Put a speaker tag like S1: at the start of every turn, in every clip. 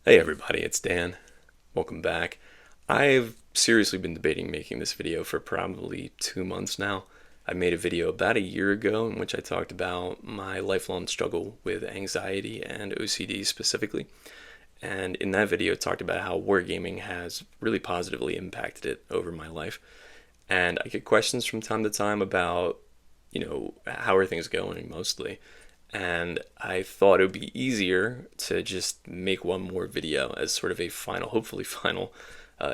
S1: Hey everybody, it's Dan. Welcome back. I've seriously been debating making this video for probably 2 months now. I made a video about a year ago in which I talked about my lifelong struggle with anxiety and OCD specifically. And in that video, I talked about how wargaming has really positively impacted it over my life. And I get questions from time to time about, how are things going mostly. And I thought it would be easier to just make one more video as sort of a final, hopefully final,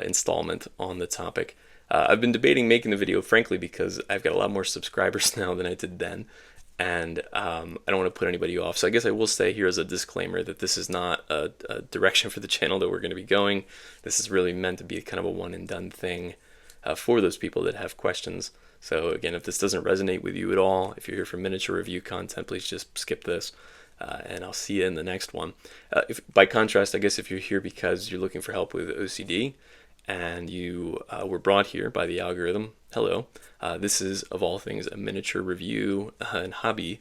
S1: installment on the topic. I've been debating making the video, frankly, because I've got a lot more subscribers now than I did then, and I don't want to put anybody off. So I guess I will say here as a disclaimer that this is not a direction for the channel that we're going to be going. This is really meant to be kind of a one and done thing for those people that have questions. So again, if this doesn't resonate with you at all, if you're here for miniature review content, please just skip this, and I'll see you in the next one. By contrast, I guess if you're here because you're looking for help with OCD, and you were brought here by the algorithm, hello. This is, of all things, a miniature review and hobby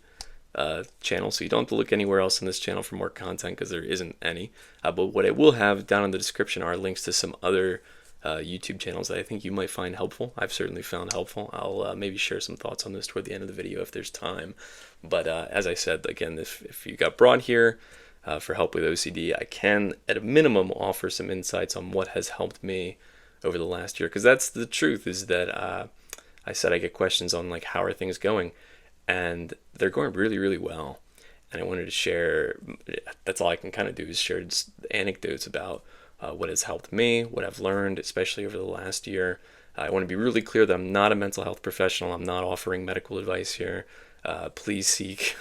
S1: channel, so you don't have to look anywhere else on this channel for more content because there isn't any. But what I will have down in the description are links to some other YouTube channels that I think you might find helpful. I've certainly found helpful. I'll maybe share some thoughts on this toward the end of the video if there's time. But as I said, again, if you got brought here for help with OCD, I can, at a minimum, offer some insights on what has helped me over the last year. Because that's the truth, is that I said I get questions on, like, how are things going? And they're going really, really well. And I wanted to share, that's all I can kind of do, is share just anecdotes about what has helped me, what I've learned, especially over the last year. I want to be really clear that I'm not a mental health professional. I'm not offering medical advice here. Please seek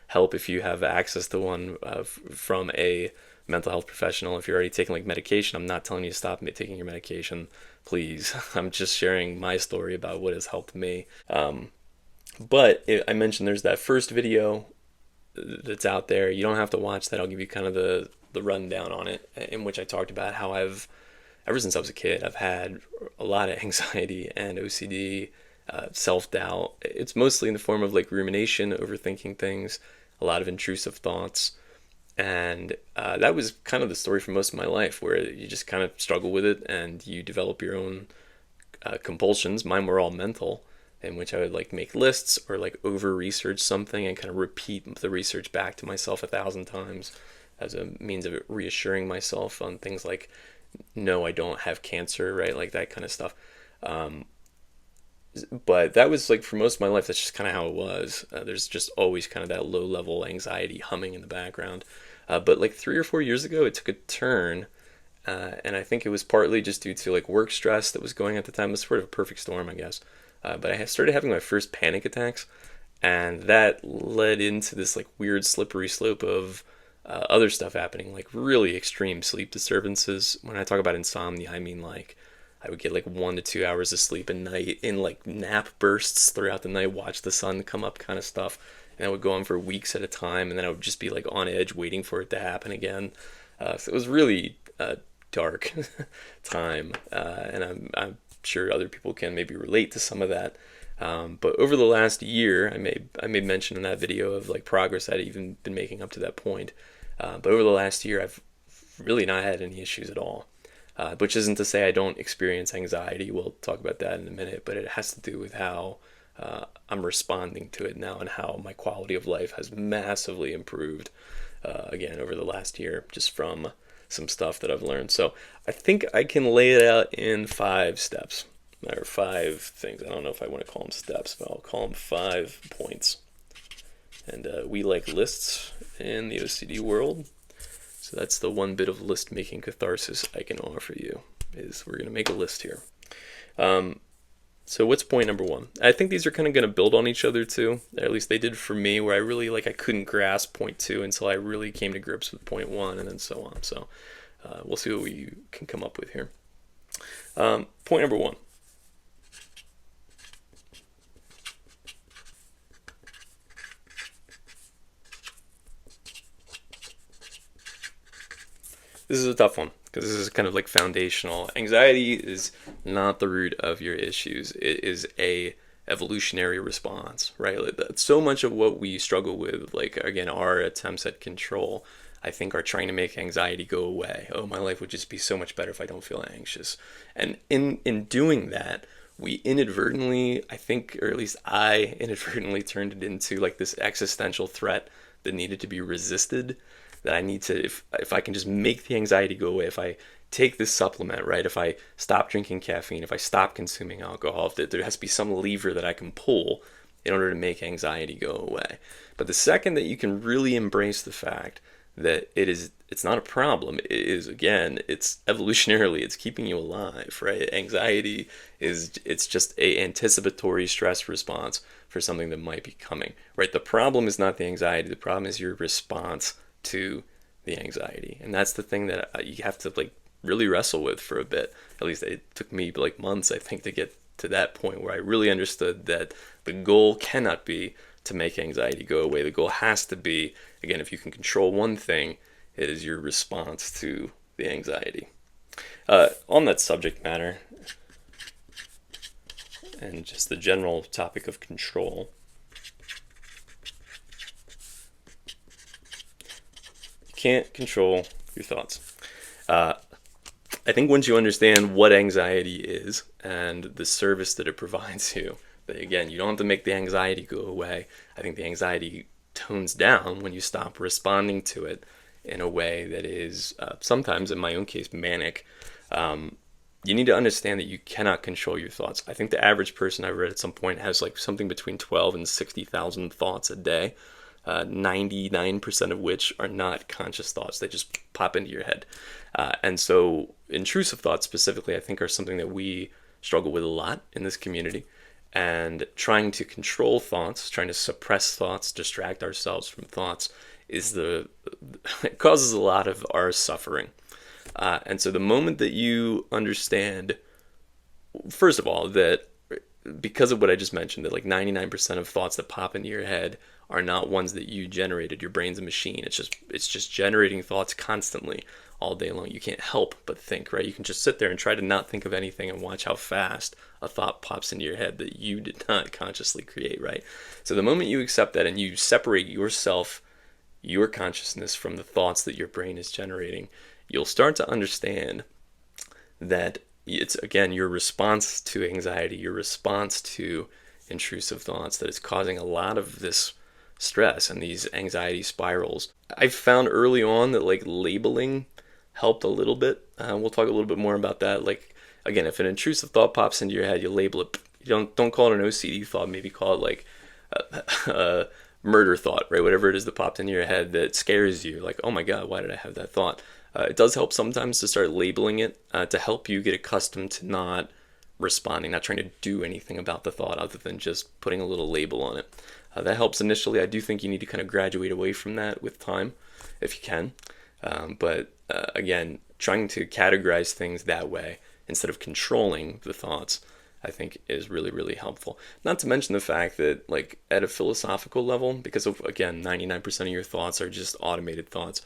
S1: help if you have access to one from a mental health professional. If you're already taking like medication, I'm not telling you to stop taking your medication. Please, I'm just sharing my story about what has helped me. I mentioned there's that first video that's out there. You don't have to watch that. I'll give you kind of the rundown on it, in which I talked about how ever since I was a kid, I've had a lot of anxiety and OCD, self-doubt. It's mostly in the form of like rumination, overthinking things, a lot of intrusive thoughts. And that was kind of the story for most of my life, where you just kind of struggle with it and you develop your own compulsions. Mine were all mental, in which I would like make lists or like over research something and kind of repeat the research back to myself 1,000 times as a means of reassuring myself on things like, no, I don't have cancer, right? Like that kind of stuff. But that was like for most of my life, that's just kind of how it was. There's just always kind of that low level anxiety humming in the background. But like 3 or 4 years ago, it took a turn. And I think it was partly just due to like work stress that was going at the time. It was sort of a perfect storm, I guess. But I started having my first panic attacks, and that led into this like weird slippery slope of other stuff happening, like really extreme sleep disturbances. When I talk about insomnia, I mean like I would get like 1 to 2 hours of sleep a night in like nap bursts throughout the night, watch the sun come up kind of stuff. And that would go on for weeks at a time, and then I would just be like on edge waiting for it to happen again. So it was really dark time, and I'm sure other people can maybe relate to some of that. But over the last year, I made mention in that video of like progress I'd even been making up to that point. But over the last year, I've really not had any issues at all. Which isn't to say I don't experience anxiety. We'll talk about that in a minute. But it has to do with how I'm responding to it now and how my quality of life has massively improved, again, over the last year, just from some stuff that I've learned. So I think I can lay it out in 5 steps, or 5 things. I don't know if I want to call them steps, but I'll call them 5 points. And we like lists in the OCD world. So that's the one bit of list making catharsis I can offer you, is we're going to make a list here. So what's point number 1? I think these are kind of going to build on each other too. At least they did for me, where I really I couldn't grasp point 2 until I really came to grips with point 1, and then so on. So we'll see what we can come up with here. Point number 1. This is a tough one, because this is kind of like foundational. Anxiety is not the root of your issues. It is a evolutionary response, right? So much of what we struggle with, like again, our attempts at control, I think are trying to make anxiety go away. Oh, my life would just be so much better if I don't feel anxious. And in doing that, we inadvertently, I think, or at least I inadvertently turned it into like this existential threat that needed to be resisted. That I need to, if I can just make the anxiety go away, if I take this supplement, right, if I stop drinking caffeine, if I stop consuming alcohol, if there has to be some lever that I can pull in order to make anxiety go away. But the second that you can really embrace the fact that it's not a problem, it is, again, it's evolutionarily, it's keeping you alive, right? Anxiety it's just a anticipatory stress response for something that might be coming, right? The problem is not the anxiety, the problem is your response to the anxiety. And that's the thing that you have to like really wrestle with for a bit. At least it took me like months, I think, to get to that point where I really understood that the goal cannot be to make anxiety go away. The goal has to be, again, if you can control one thing, it is your response to the anxiety. On that subject matter, and just the general topic of control, you can't control your thoughts. I think once you understand what anxiety is and the service that it provides you, that again, you don't have to make the anxiety go away. I think the anxiety tones down when you stop responding to it in a way that is sometimes, in my own case, manic. You need to understand that you cannot control your thoughts. I think the average person I've read at some point has like something between 12 and 60,000 thoughts a day. 99% of which are not conscious thoughts. They just pop into your head. And so intrusive thoughts specifically, I think, are something that we struggle with a lot in this community. And trying to control thoughts, trying to suppress thoughts, distract ourselves from thoughts it causes a lot of our suffering. And so the moment that you understand, first of all, that because of what I just mentioned, that like 99% of thoughts that pop into your head are not ones that you generated. Your brain's a machine. It's just generating thoughts constantly all day long. You can't help but think, right? You can just sit there and try to not think of anything and watch how fast a thought pops into your head that you did not consciously create, right? So the moment you accept that and you separate yourself, your consciousness, from the thoughts that your brain is generating, you'll start to understand that it's, again, your response to anxiety, your response to intrusive thoughts that is causing a lot of this stress and these anxiety spirals. I've found early on that like labeling helped a little bit. We'll talk a little bit more about that. Like, again, if an intrusive thought pops into your head, you label it. You don't call it an OCD thought. Maybe call it like a murder thought, right? Whatever it is that popped into your head that scares you. Like, oh my God, why did I have that thought? It does help sometimes to start labeling it to help you get accustomed to not responding, not trying to do anything about the thought other than just putting a little label on it. That helps initially. I do think you need to kind of graduate away from that with time, if you can. But again, trying to categorize things that way instead of controlling the thoughts, I think is really, really helpful. Not to mention the fact that, like, at a philosophical level, because of, again, 99% of your thoughts are just automated thoughts,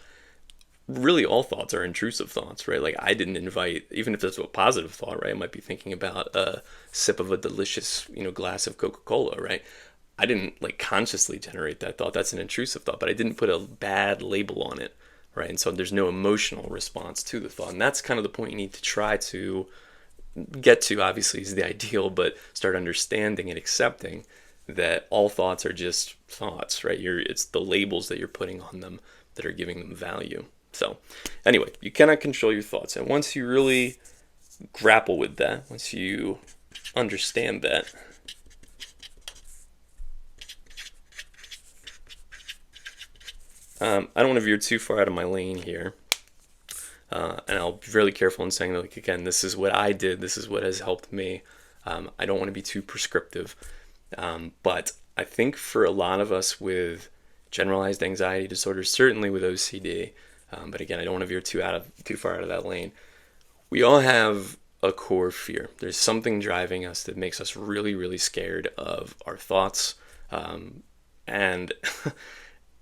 S1: really all thoughts are intrusive thoughts, right? Like, I didn't invite, even if it's a positive thought, right? I might be thinking about a sip of a delicious, glass of Coca-Cola, right? I didn't like consciously generate that thought. That's an intrusive thought, but I didn't put a bad label on it, right? And so there's no emotional response to the thought. And that's kind of the point you need to try to get to, obviously, is the ideal, but start understanding and accepting that all thoughts are just thoughts, right? It's the labels that you're putting on them that are giving them value. So anyway, you cannot control your thoughts. And once you really grapple with that, once you understand that, I don't want to veer too far out of my lane here. And I'll be really careful in saying, like, again, this is what I did. This is what has helped me. I don't want to be too prescriptive. But I think for a lot of us with generalized anxiety disorders, certainly with OCD, but again, I don't want to veer too far out of that lane. We all have a core fear. There's something driving us that makes us really, really scared of our thoughts. And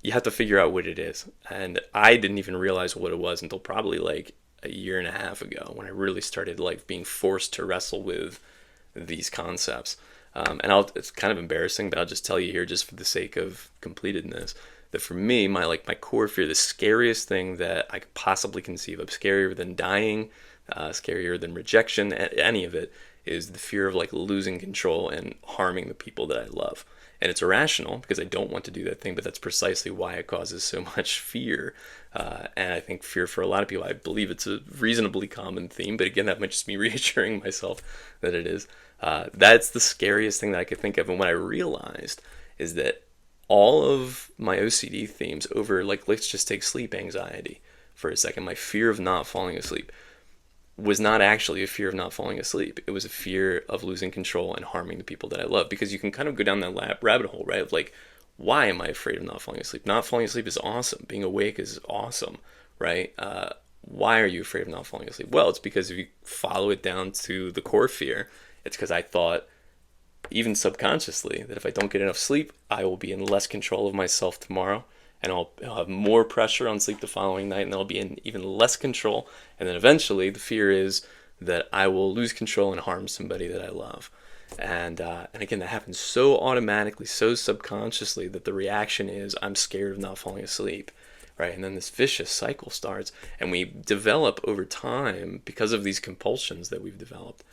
S1: you have to figure out what it is. And I didn't even realize what it was until probably like a year and a half ago, when I really started like being forced to wrestle with these concepts. And it's kind of embarrassing, but I'll just tell you here, just for the sake of completedness, that for me, my core fear, the scariest thing that I could possibly conceive of, scarier than dying, scarier than rejection, any of it, is the fear of like losing control and harming the people that I love. And it's irrational because I don't want to do that thing, but that's precisely why it causes so much fear. And I think fear for a lot of people, I believe it's a reasonably common theme, but again, that might just be reassuring myself that it is. That's the scariest thing that I could think of. And what I realized is that all of my OCD themes over, like, let's just take sleep anxiety for a second, my fear of not falling asleep was not actually a fear of not falling asleep. It was a fear of losing control and harming the people that I love. Because you can kind of go down that rabbit hole, right? Of like, why am I afraid of not falling asleep? Not falling asleep is awesome. Being awake is awesome, right? Why are you afraid of not falling asleep? Well, it's because if you follow it down to the core fear, it's because I thought, even subconsciously, that if I don't get enough sleep, I will be in less control of myself tomorrow, and I'll have more pressure on sleep the following night, and I'll be in even less control. And then eventually, the fear is that I will lose control and harm somebody that I love. And again, that happens so automatically, so subconsciously, that the reaction is, I'm scared of not falling asleep, right? And then this vicious cycle starts, and we develop over time, because of these compulsions that we've developed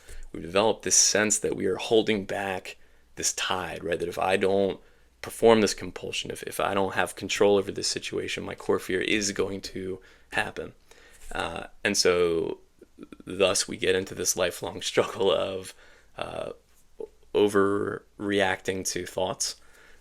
S1: this sense that we are holding back this tide, right? That if I don't perform this compulsion, if I don't have control over this situation, my core fear is going to happen. And so thus we get into this lifelong struggle of overreacting to thoughts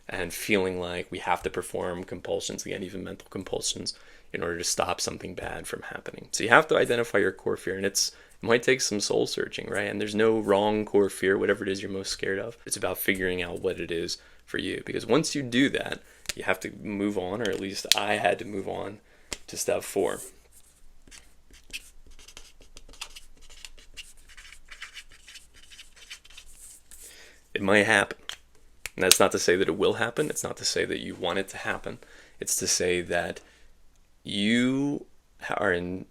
S1: and feeling like we have to perform compulsions, again, even mental compulsions, in order to stop something bad from happening. So you have to identify your core fear, and it might take some soul searching, right? And there's no wrong core fear, whatever it is you're most scared of. It's about figuring out what it is for you. Because once you do that, you have to move on, or at least I had to move on to step 4. It might happen. And that's not to say that it will happen. It's not to say that you want it to happen. It's to say that you are in...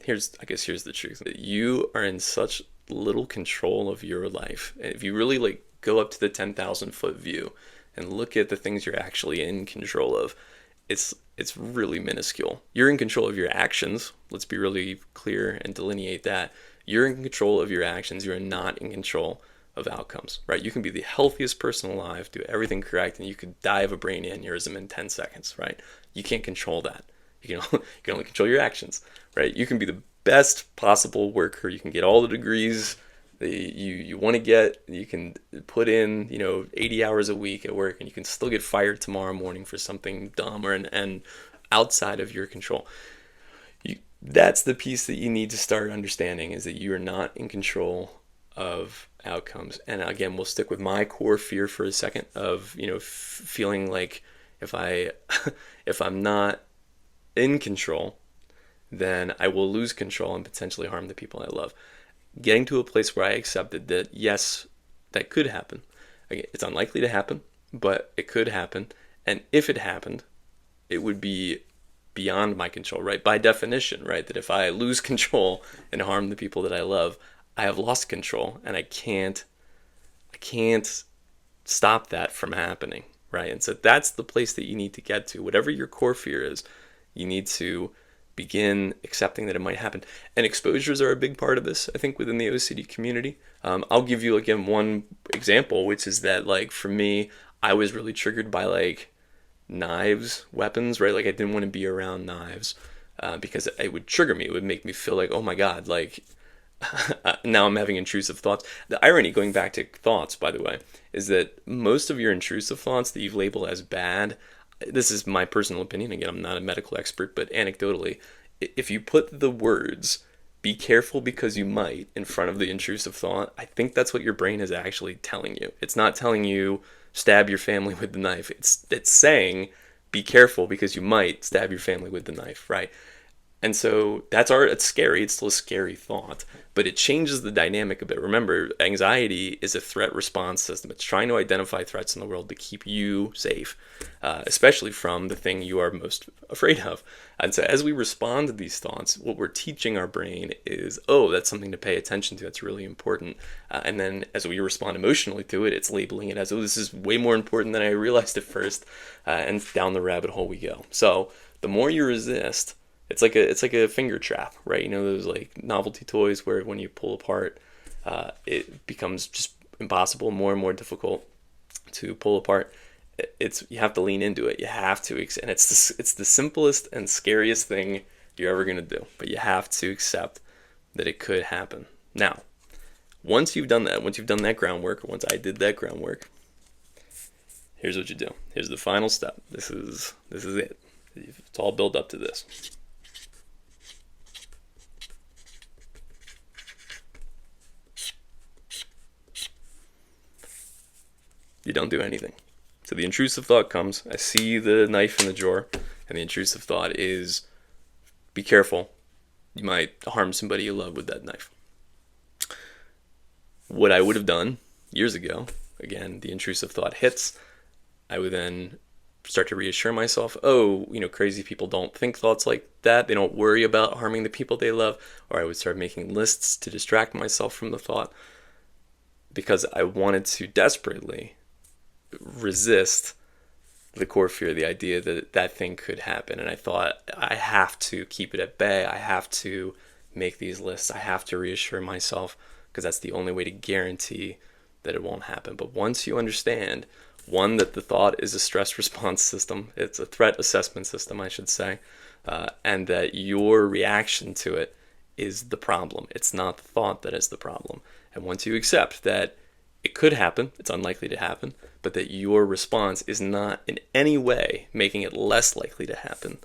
S1: Here's the truth. You are in such little control of your life. And if you really like go up to the 10,000 foot view and look at the things you're actually in control of, it's really minuscule. You're in control of your actions. Let's be really clear and delineate that. You're in control of your actions. You're not in control of outcomes, right? You can be the healthiest person alive, do everything correct, and you could die of a brain aneurysm in 10 seconds, right? You can't control that. You can only control your actions, right? You can be the best possible worker. You can get all the degrees that you want to get. You can put in 80 hours a week at work, and you can still get fired tomorrow morning for something dumb and outside of your control. That's the piece that you need to start understanding, is that you are not in control of outcomes. And again, we'll stick with my core fear for a second of feeling like if I'm not in control, then I will lose control and potentially harm the people I love. Getting to a place where I accepted that, yes, that could happen. Again, it's unlikely to happen, but it could happen. And if it happened, it would be beyond my control, right? By definition, right? That if I lose control and harm the people that I love, I have lost control, and I can't stop that from happening, right? And so that's the place that you need to get to. Whatever your core fear is, you need to begin accepting that it might happen. And exposures are a big part of this, I think, within the OCD community. I'll give you, again, one example, which is that, like, for me, I was really triggered by, like, knives, weapons, right? Like, I didn't want to be around knives because it would trigger me. It would make me feel like, oh my God, like, now I'm having intrusive thoughts. The irony, going back to thoughts, by the way, is that most of your intrusive thoughts that you've labeled as bad, this is my personal opinion, again, I'm not a medical expert, but anecdotally, if you put the words, be careful because you might, in front of the intrusive thought, I think that's what your brain is actually telling you. It's not telling you, stab your family with the knife. It's saying, be careful because you might stab your family with the knife, right? And so it's scary. It's still a scary thought, but it changes the dynamic a bit. Remember, anxiety is a threat response system. It's trying to identify threats in the world to keep you safe, especially from the thing you are most afraid of. And so as we respond to these thoughts, what we're teaching our brain is, oh, that's something to pay attention to. That's really important. And then as we respond emotionally to it, it's labeling it as, oh, this is way more important than I realized at first. And down the rabbit hole we go. So the more you resist, it's like a finger trap, right? You know those like novelty toys where when you pull apart, it becomes just impossible, more and more difficult to pull apart. You have to lean into it. You have to, and it's the simplest and scariest thing you're ever gonna do. But you have to accept that it could happen. Now, once you've done that groundwork, or once I did that groundwork, here's what you do. Here's the final step. This is it. It's all built up to this. You don't do anything. So the intrusive thought comes. I see the knife in the drawer, and the intrusive thought is, be careful. You might harm somebody you love with that knife. What I would have done years ago, again, the intrusive thought hits, I would then start to reassure myself, oh, crazy people don't think thoughts like that. They don't worry about harming the people they love. Or I would start making lists to distract myself from the thought, because I wanted to desperately resist the core fear, the idea that that thing could happen. And I thought, I have to keep it at bay. I have to make these lists. I have to reassure myself, because that's the only way to guarantee that it won't happen. But once you understand, one, that the thought is a stress response system, it's a threat assessment system, I should say, and that your reaction to it is the problem. It's not the thought that is the problem. And once you accept that it could happen, it's unlikely to happen, but that your response is not in any way making it less likely to happen,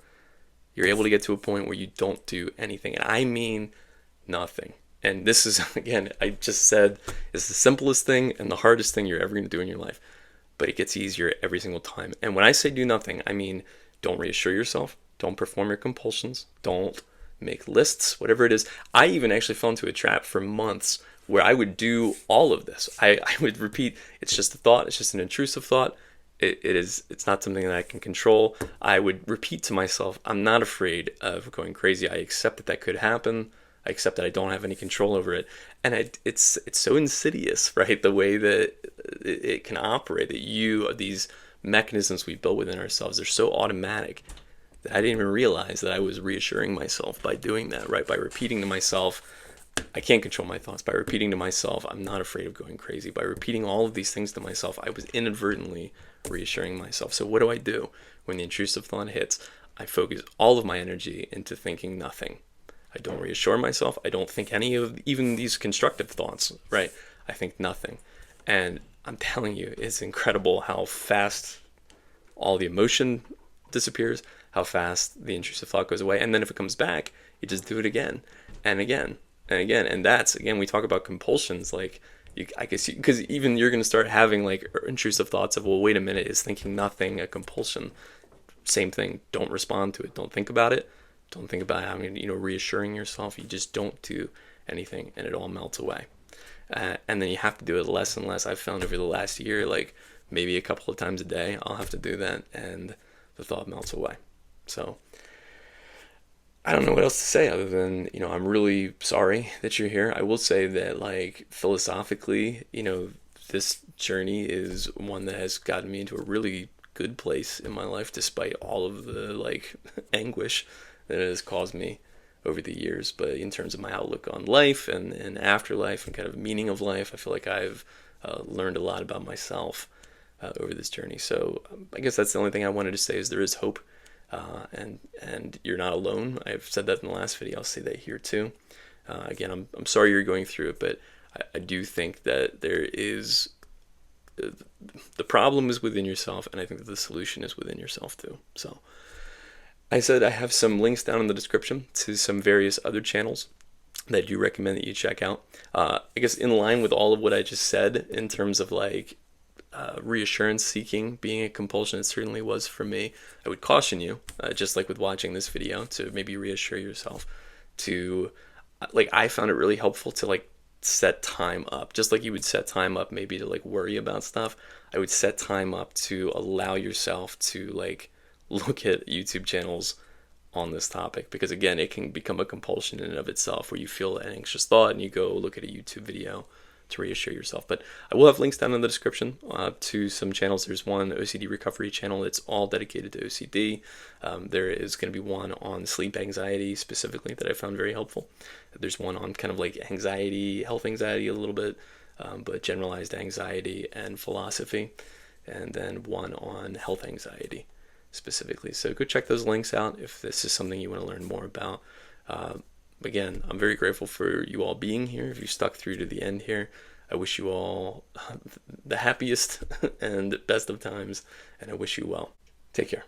S1: you're able to get to a point where you don't do anything. And I mean nothing. And this is, again, I just said, it's the simplest thing and the hardest thing you're ever going to do in your life. But it gets easier every single time. And when I say do nothing, I mean don't reassure yourself, don't perform your compulsions, don't make lists, whatever it is. I even actually fell into a trap for months where I would do all of this. I would repeat, it's just a thought, it's just an intrusive thought. It's not something that I can control. I would repeat to myself, I'm not afraid of going crazy. I accept that could happen. I accept that I don't have any control over it. And it's so insidious, right? The way that it can operate, that these mechanisms we built within ourselves, they're so automatic that I didn't even realize that I was reassuring myself by doing that, right? By repeating to myself, I can't control my thoughts. By repeating to myself, I'm not afraid of going crazy. By repeating all of these things to myself, I was inadvertently reassuring myself. So what do? When the intrusive thought hits, I focus all of my energy into thinking nothing. I don't reassure myself. I don't think any of even these constructive thoughts, right? I think nothing. And I'm telling you, it's incredible how fast all the emotion disappears, how fast the intrusive thought goes away. And then if it comes back, you just do it again and again and again. And that's, again, we talk about compulsions, like, I guess, because even you're going to start having like intrusive thoughts of, well, wait a minute, is thinking nothing a compulsion? Same thing. Don't respond to it. Don't think about it. Don't think about having, reassuring yourself. You just don't do anything, and it all melts away. And then you have to do it less and less. I've found over the last year, like maybe a couple of times a day, I'll have to do that, and the thought melts away. So I don't know what else to say other than, I'm really sorry that you're here. I will say that, like, philosophically, this journey is one that has gotten me into a really good place in my life, despite all of the, like, anguish that it has caused me over the years. But in terms of my outlook on life and afterlife and kind of meaning of life, I feel like I've learned a lot about myself over this journey. So I guess that's the only thing I wanted to say, is there is hope, and you're not alone. I've said that in the last video. I'll say that here too. Again, I'm sorry you're going through it, but I do think that there is the problem is within yourself, and I think that the solution is within yourself too. So I said I have some links down in the description to some various other channels that I do recommend that you check out. I guess in line with all of what I just said in terms of like reassurance seeking being a compulsion. It certainly was for me. I would caution you, just like with watching this video, to maybe reassure yourself to, like, I found it really helpful to like set time up, just like you would set time up maybe to like worry about stuff. I would set time up to allow yourself to like look at YouTube channels on this topic, because again, it can become a compulsion in and of itself where you feel an anxious thought and you go look at a YouTube video to reassure yourself. But I will have links down in the description to some channels. There's one OCD recovery channel that's all dedicated to OCD. There is going to be one on sleep anxiety specifically that I found very helpful. There's one on kind of like anxiety, health anxiety a little bit, but generalized anxiety and philosophy, and then one on health anxiety specifically. So go check those links out if this is something you want to learn more about. Again, I'm very grateful for you all being here. If you stuck through to the end here, I wish you all the happiest and best of times, and I wish you well. Take care.